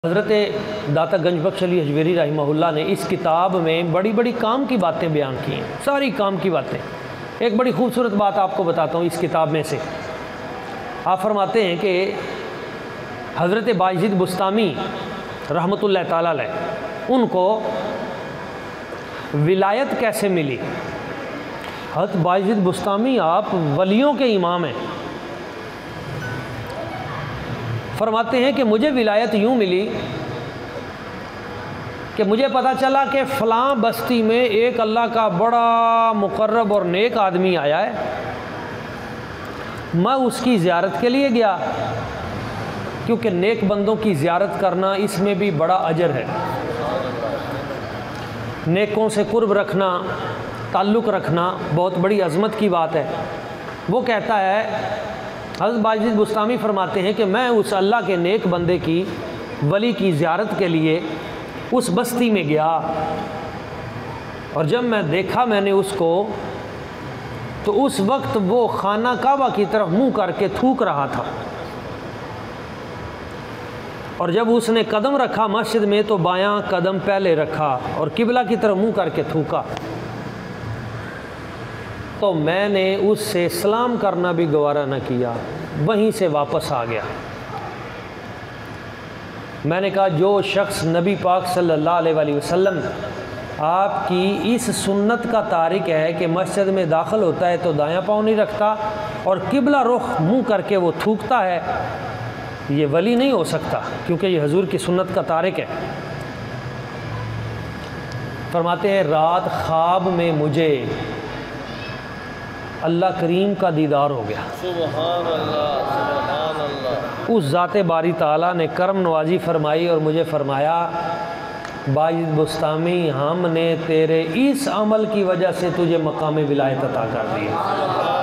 हज़रत दाता गंज बख्श अली हजवेरी रहमहुल्लाह ने इस किताब में बड़ी बड़ी काम की बातें बयान की हैं, सारी काम की बातें। एक बड़ी खूबसूरत बात आपको बताता हूँ इस किताब में से। आप फरमाते हैं कि हज़रत बायज़ीद बुस्तामी रहमतुल्लाह ताला अलैह उनको विलायत कैसे मिली। हज़रत बायज़ीद बुस्तामी आप वलियों के इमाम हैं। फरमाते हैं कि मुझे विलायत यूँ मिली कि मुझे पता चला कि फ़लाँ बस्ती में एक अल्लाह का बड़ा मुकर्रब और नेक आदमी आया है। मैं उसकी ज़ियारत के लिए गया, क्योंकि नेक बंदों की ज़ियारत करना इसमें भी बड़ा अजर है। नेकों से कुर्ब रखना, ताल्लुक़ रखना बहुत बड़ी अज़मत की बात है। वो कहता है, हज़रत बायज़ीद बुस्तामी फरमाते हैं कि मैं उस अल्लाह के नेक बंदे की वली की ज़ियारत के लिए उस बस्ती में गया, और जब मैं देखा मैंने उसको, तो उस वक्त वो खाना काबा की तरफ मुंह करके थूक रहा था। और जब उसने कदम रखा मस्जिद में तो बायां कदम पहले रखा और किबला की तरफ मुंह करके थूका। तो मैंने उससे सलाम करना भी गवारा न किया, वहीं से वापस आ गया। मैंने कहा, जो शख्स नबी पाक सल्लल्लाहु अलैहि वसल्लम आपकी इस सुन्नत का तारिक है कि मस्जिद में दाखिल होता है तो दायां पाँव नहीं रखता और किबला रुख मुंह करके वो थूकता है, ये वली नहीं हो सकता, क्योंकि ये हजूर की सुन्नत का तारिक है। फरमाते हैं, रात ख्वाब में मुझे अल्लाह करीम का दीदार हो गया। सुभान अल्लाह, सुभान अल्लाह। उस ज़ाते बारी ताला ने करम नवाजी फरमाई और मुझे फरमाया, बायज़ीद बुस्तामी, हमने तेरे इस अमल की वजह से तुझे मकाम विलायत अता कर दिया।